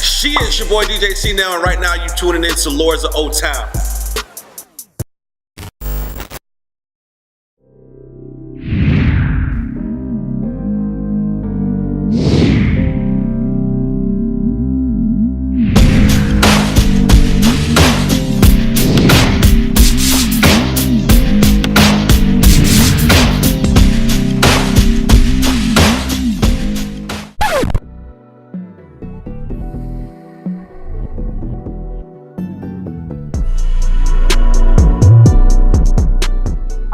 She is your boy DJ C-NEL, and right now you tuning in to Lords of Old Town.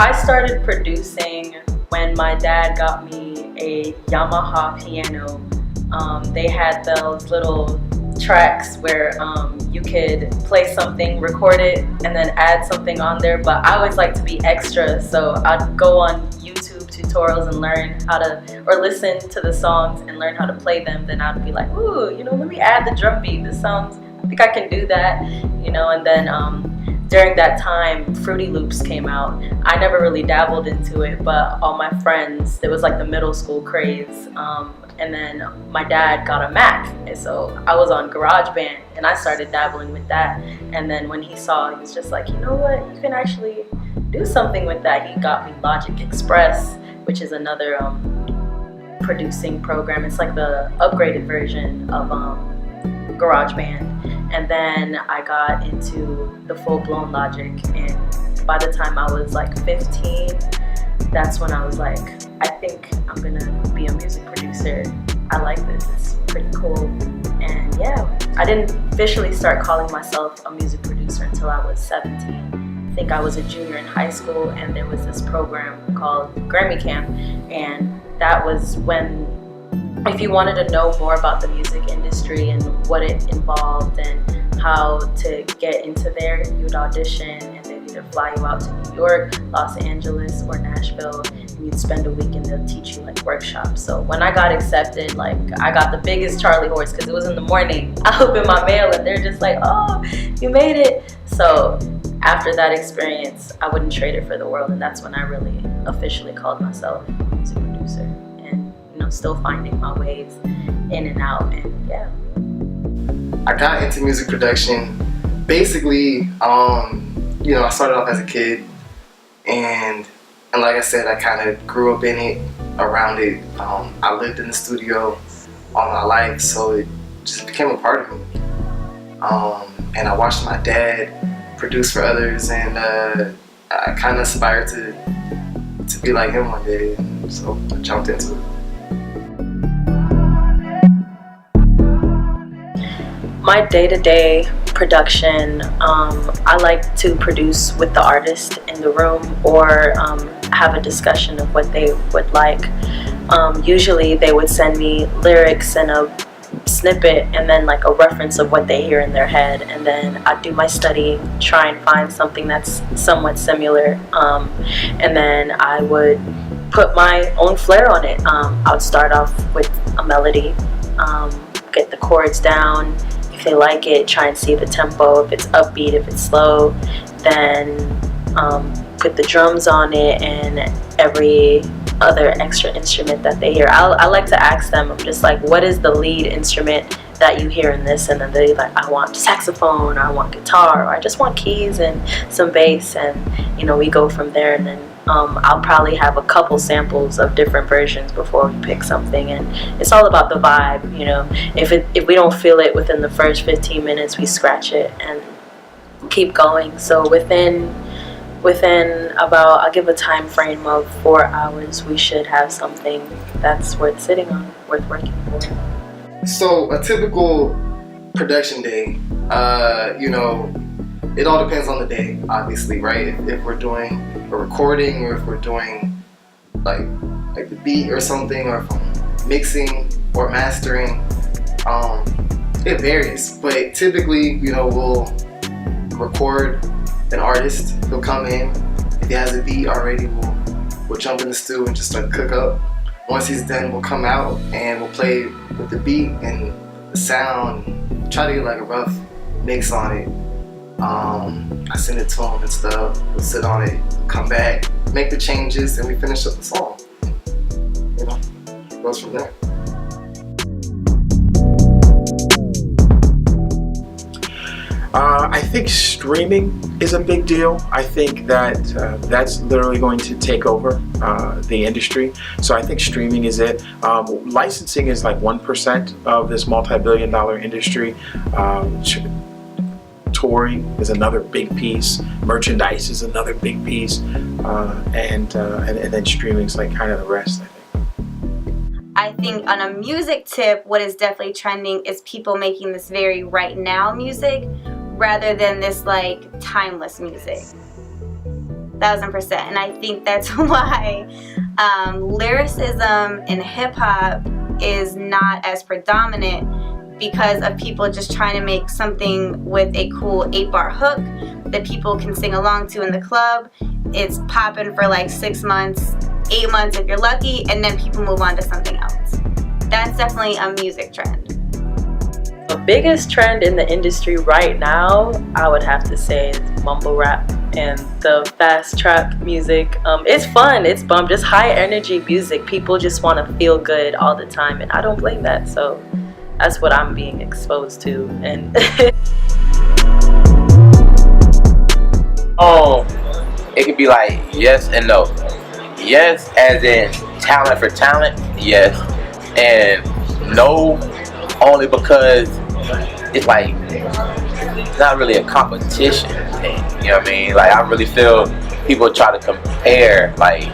I started producing when my dad got me a Yamaha piano. They had those little tracks where you could play something, record it, and then add something on there. But I always like to be extra, so I'd go on YouTube tutorials and learn how to, or listen to the songs and learn how to play them. Then I'd be like, ooh, you know, let me add the drum beat. This sounds, I think I can do that, you know. And then during that time, Fruity Loops came out. I never really dabbled into it, but all my friends, it was like the middle school craze. And then my dad got a Mac, and so I was on GarageBand, and I started dabbling with that. And then when he saw, he was just like, you know what, you can actually do something with that. He got me Logic Express, which is another producing program. It's like the upgraded version of GarageBand. And then I got into the full-blown Logic, and by the time I was like 15, that's when I was like, I think I'm gonna be a music producer. I like this, it's pretty cool. And yeah, I didn't officially start calling myself a music producer until I was 17. I think I was a junior in high school, and there was this program called Grammy Camp, and that was when, if you wanted to know more about the music industry and what it involved and how to get into there, you would audition, and they'd either fly you out to New York, Los Angeles, or Nashville, and you'd spend a week and they'll teach you like workshops. So when I got accepted, like I got the biggest Charlie horse because it was in the morning. I opened my mail and they're just like, oh, you made it. So after that experience, I wouldn't trade it for the world, and that's when I really officially called myself a music producer. Still finding my ways in and out, and yeah. I got into music production basically, you know, I started off as a kid, and like I said, I kind of grew up in it, around it. I lived in the studio all my life, so it just became a part of me. And I watched my dad produce for others, and I kind of aspired to be like him one day, and so I jumped into it. My day-to-day production, I like to produce with the artist in the room, or have a discussion of what they would like. Usually they would send me lyrics and a snippet, and then like a reference of what they hear in their head, and then I'd do my study, try and find something that's somewhat similar, and then I would put my own flair on it. I would start off with a melody, get the chords down. If they like it, try and see the tempo, if it's upbeat, if it's slow, then put the drums on it and every other extra instrument that they hear. I like to ask them, I'm just like, what is the lead instrument that you hear in this? And then they're like, I want saxophone, or I want guitar, or I just want keys and some bass, and you know, we go from there. And then I'll probably have a couple samples of different versions before we pick something, and it's all about the vibe, you know. If we don't feel it within the first 15 minutes, we scratch it and keep going. So within about, I'll give a time frame of 4 hours, we should have something that's worth sitting on, worth working for. So a typical production day, you know, it all depends on the day, obviously, right? If we're doing a recording, or if we're doing like the beat or something, or if I'm mixing or mastering, it varies. But typically, you know, we'll record an artist, he'll come in, if he has a beat already, we'll jump in the studio and just start to cook up. Once he's done, we'll come out and we'll play with the beat and the sound, try to get like a rough mix on it. I send it to him and stuff, we'll sit on it, come back, make the changes, and we finish up the song. You know, it goes from there. think streaming is a big deal. I think that that's literally going to take over the industry. So I think streaming is it. Licensing is like 1% of this multi-billion-dollar industry. Touring is another big piece. Merchandise is another big piece, and then streaming is like kind of the rest, I think. I think on a music tip, what is definitely trending is people making this very right now music rather than this like timeless music. 1000%. And I think that's why lyricism in hip hop is not as predominant, because of people just trying to make something with a cool 8-bar hook that people can sing along to in the club. It's popping for like 6 months, 8 months if you're lucky, and then people move on to something else. That's definitely a music trend. The biggest trend in the industry right now, I would have to say, is mumble rap and the fast trap music. It's fun, it's bump, just high energy music. People just want to feel good all the time, and I don't blame that. So that's what I'm being exposed to. And it could be like yes and no. Yes, as in talent for talent, yes, and no, only because it's like it's not really a competition thing. You know what I mean? Like I really feel people try to compare. Like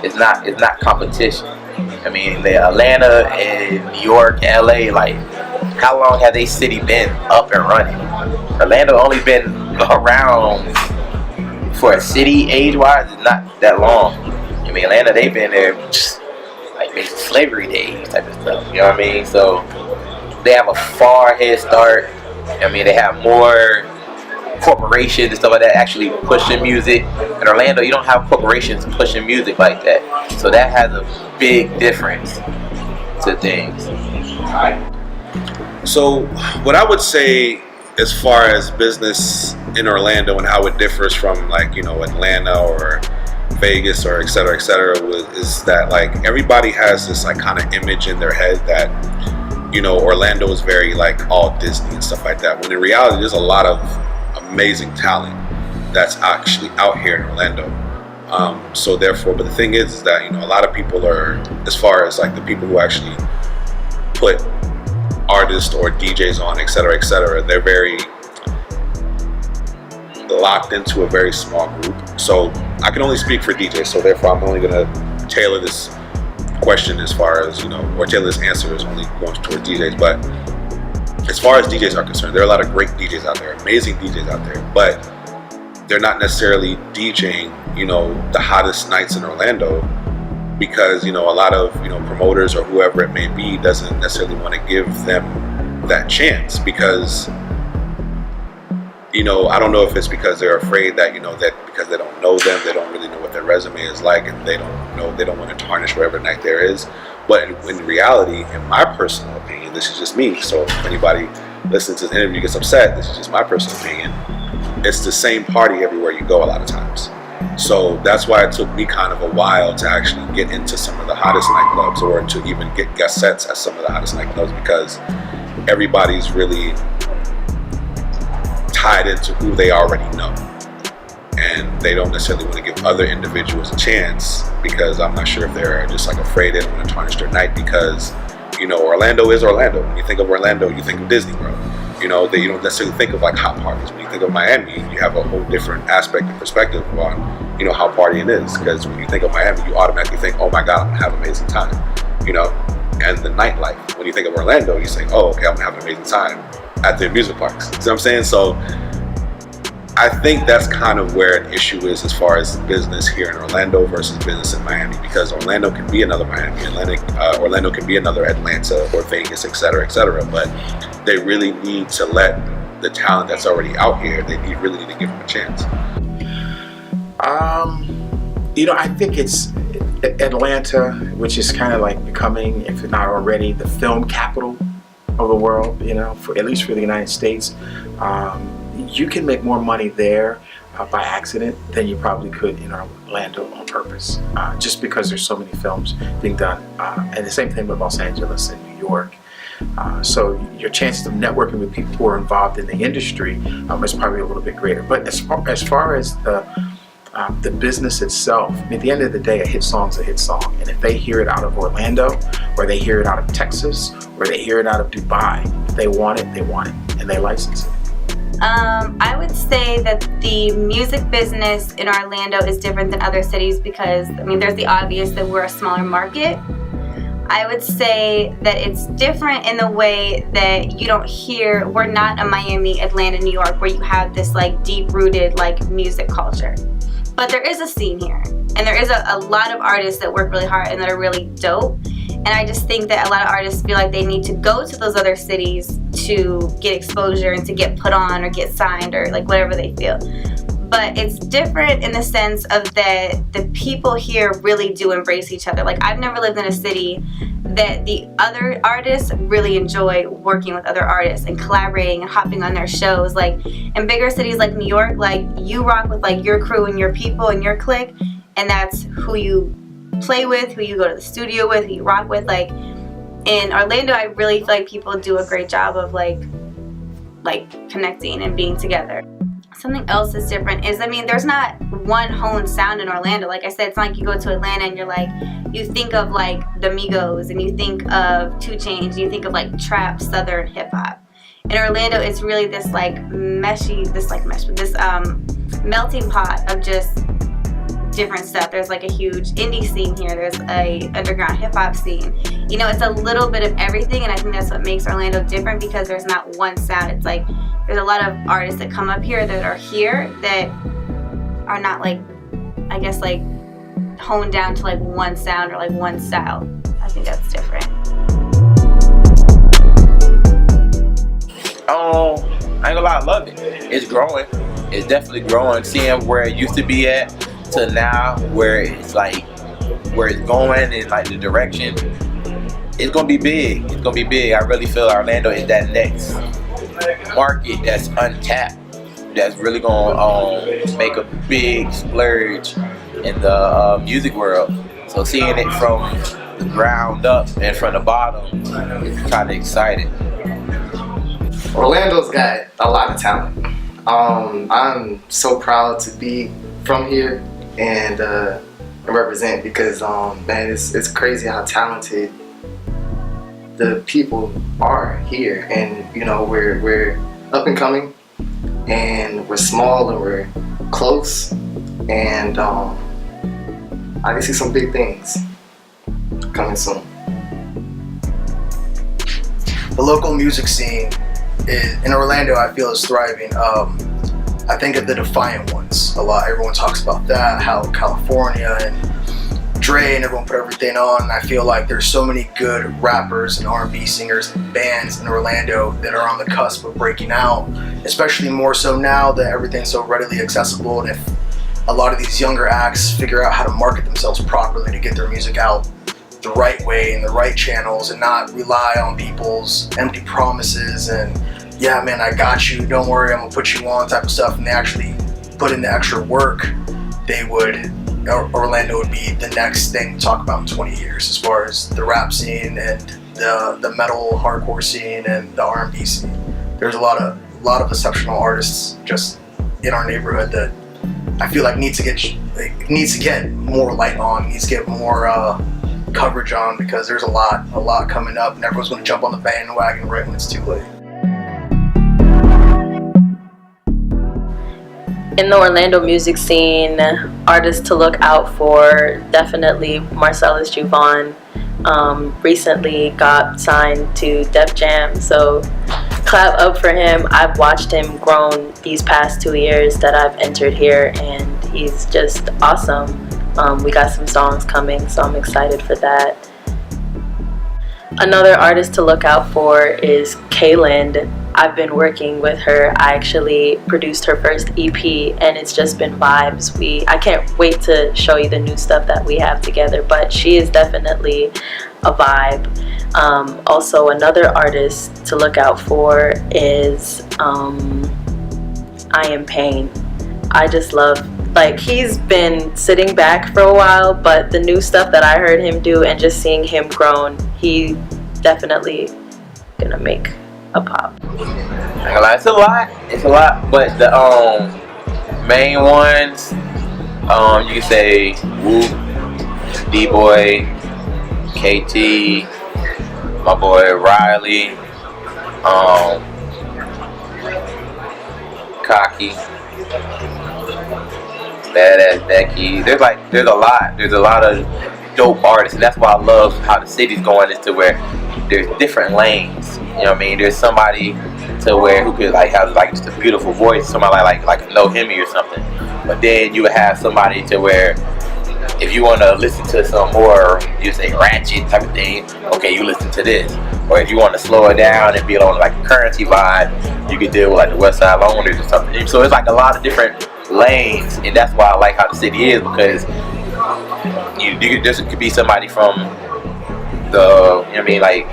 it's not competition. I mean, Atlanta and New York, LA, like how long have they city been up and running? Orlando only been around for a city age-wise, it's not that long. I mean, Atlanta, they've been there like maybe slavery days type of stuff. You know what I mean? So they have a far head start. I mean, they have more corporations and stuff like that actually pushing music. In Orlando, you don't have corporations pushing music like that. So that has a big difference to things. So what I would say as far as business in Orlando and how it differs from like, you know, Atlanta or Vegas or et cetera, is that like everybody has this like kind of image in their head that, you know, Orlando is very like all Disney and stuff like that, when in reality there's a lot of amazing talent that's actually out here in Orlando. So therefore, but the thing is that, you know, a lot of people are, as far as like the people who actually put artists or DJs on, et cetera, they're very locked into a very small group. So I can only speak for DJs, so therefore I'm only gonna tailor this question as far as, you know, or tailor this answer is only going towards DJs. But as far as DJs are concerned, there are a lot of great DJs out there, amazing DJs out there, but they're not necessarily DJing, you know, the hottest nights in Orlando, because, you know, a lot of, you know, promoters or whoever it may be doesn't necessarily want to give them that chance, because, you know, I don't know if it's because they're afraid that, you know, that because they don't know them, they don't really know what their resume is like, and they don't know, they don't want to tarnish whatever night there is. But in reality, in my personal opinion, this is just me, so if anybody listening to this interview gets upset, this is just my personal opinion, it's the same party everywhere you go a lot of times. So that's why it took me kind of a while to actually get into some of the hottest nightclubs, or to even get guest sets at some of the hottest nightclubs, because everybody's really tied into who they already know, and they don't necessarily want to give other individuals a chance, because I'm not sure if they're just like afraid they don't want to tarnish their night, because, you know, Orlando is Orlando. When you think of Orlando, you think of Disney World. You know, you don't necessarily think of like hot parties. When you think of Miami, you have a whole different aspect and perspective on, you know, how partying is, because when you think of Miami, you automatically think, oh my God, I'm gonna have an amazing time, you know. And the nightlife, when you think of Orlando, you say, oh, okay, I'm gonna have an amazing time at the amusement parks. See what I'm saying? So I think that's kind of where an issue is as far as business here in Orlando versus business in Miami, because Orlando can be another Miami, Orlando can be another Atlanta or Vegas, et cetera, but they really need to let the talent that's already out here, really need to give them a chance. You know, I think it's Atlanta, which is kind of like becoming, if not already, the film capital of the world, you know, at least for the United States. You can make more money there by accident than you probably could in Orlando on purpose, just because there's so many films being done. And the same thing with Los Angeles and New York. So your chances of networking with people who are involved in the industry is probably a little bit greater. But as far as the business itself, at the end of the day, a hit song's a hit song. And if they hear it out of Orlando, or they hear it out of Texas, or they hear it out of Dubai, if they want it, and they license it. I would say that the music business in Orlando is different than other cities because, I mean, there's the obvious that we're a smaller market. I would say that it's different in the way that you don't hear, we're not a Miami, Atlanta, New York, where you have this like deep-rooted like music culture. But there is a scene here, and there is a lot of artists that work really hard and that are really dope. And I just think that a lot of artists feel like they need to go to those other cities to get exposure and to get put on or get signed or like whatever they feel. But it's different in the sense of that the people here really do embrace each other. Like, I've never lived in a city that the other artists really enjoy working with other artists and collaborating and hopping on their shows. Like, in bigger cities like New York, like, you rock with like your crew and your people and your clique, and that's who you play with, who you go to the studio with, who you rock with. Like, in Orlando, I really feel like people do a great job of like connecting and being together. Something else that's different is, I mean, there's not one honed sound in Orlando. Like I said, it's not like you go to Atlanta and you're like, you think of like the Migos and you think of 2 Chainz, you think of like trap, southern hip hop. In Orlando, it's really this like melting pot of just different stuff. There's like a huge indie scene here. There's a underground hip hop scene. You know, it's a little bit of everything, and I think that's what makes Orlando different because there's not one sound. It's like there's a lot of artists that come up here that are here that are not like, I guess, like honed down to like one sound or like one style. I think that's different. I ain't gonna lie, I love it. It's growing. It's definitely growing. Seeing where it used to be at to now where it's like where it's going and like the direction, it's gonna be big. It's gonna be big. I really feel Orlando is that next market that's untapped, that's really gonna make a big splurge in the music world. So seeing it from the ground up and from the bottom, it's kind of exciting. Orlando's got a lot of talent. I'm so proud to be from here and represent because man, it's crazy how talented the people are here, and you know, we're up and coming, and we're small and we're close, and I can see some big things coming soon. The local music scene in Orlando, I feel, is thriving. I think of the Defiant Ones a lot. Everyone talks about that, how California and Dre and everyone put everything on. And I feel like there's so many good rappers and R&B singers and bands in Orlando that are on the cusp of breaking out, especially more so now that everything's so readily accessible. And if a lot of these younger acts figure out how to market themselves properly to get their music out the right way in the right channels and not rely on people's empty promises and, yeah man, I got you, don't worry, I'm gonna put you on type of stuff, and they actually put in the extra work, Orlando would be the next thing to talk about in 20 years as far as the rap scene and the metal hardcore scene and the R&B scene. There's a lot of exceptional artists just in our neighborhood that I feel like needs to get more light on, needs to get more coverage on, because there's a lot coming up and everyone's going to jump on the bandwagon right when it's too late. In the Orlando music scene, artists to look out for, definitely Marcellus Juvon. Recently got signed to Def Jam, so clap up for him. I've watched him grow these past 2 years that I've entered here, and he's just awesome. We got some songs coming, so I'm excited for that. Another artist to look out for is Kayland. I've been working with her. I actually produced her first EP, and it's just been vibes. I can't wait to show you the new stuff that we have together, but she is definitely a vibe. Also, another artist to look out for is I Am Pain. I just love, like, he's been sitting back for a while, but the new stuff that I heard him do and just seeing him grown, he definitely gonna make a pop? It's a lot, but the main ones, you can say Whoop, D-Boy, KT, my boy Riley, Cocky, Badass Becky. There's a lot of dope artists, and that's why I love how the city's going, is to where there's different lanes. You know what I mean? There's somebody to where who could like have like just a beautiful voice, somebody like No Hemi or something. But then you would have somebody to where if you want to listen to some more, you say ratchet type of thing, okay, you listen to this. Or if you want to slow it down and be on like a currency vibe, you could deal with like the West Side Loners or something. So it's like a lot of different lanes, and that's why I like how the city is, because this could be somebody from the, you know what I mean, like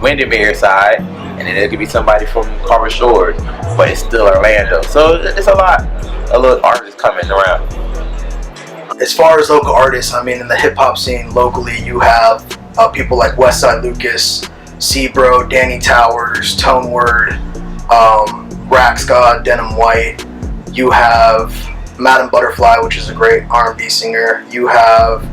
Windermere side, and then there could be somebody from Carver Shores, but it's still Orlando. So it's a lot of little artists coming around. As far as local artists, I mean, in the hip hop scene locally, you have people like Westside Lucas, C-Bro, Danny Towers, Tone Word, Rax God, Denim White. You have Madam Butterfly, which is a great R&B singer. You have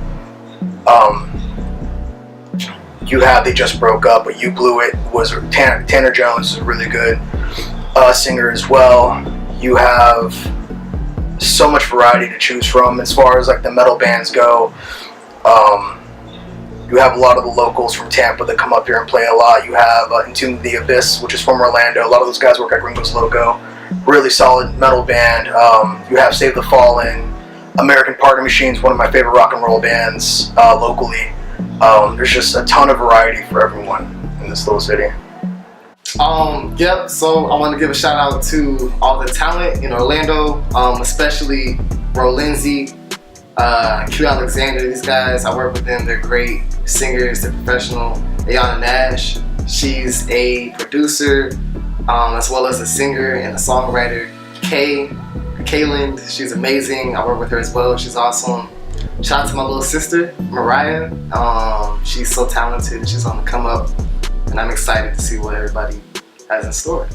They Just Broke Up, but You Blew It was Tanner Jones is a really good singer as well. You have so much variety to choose from as far as like the metal bands go. You have a lot of the locals from Tampa that come up here and play a lot. You have Into the Abyss, which is from Orlando. A lot of those guys work at Gringo's Logo. Really solid metal band. You have Save the Fallen, American Party Machines, one of my favorite rock and roll bands locally. There's just a ton of variety for everyone in this little city. Yep, so I want to give a shout out to all the talent in Orlando, especially Bro Lindsay, Q Alexander. These guys, I work with them, they're great singers, they're professional. AYAANA Nash, she's a producer, as well as a singer and a songwriter. Kaylin, she's amazing, I work with her as well, she's awesome. Shout out to my little sister, Mariah, she's so talented, she's on the come up, and I'm excited to see what everybody has in store.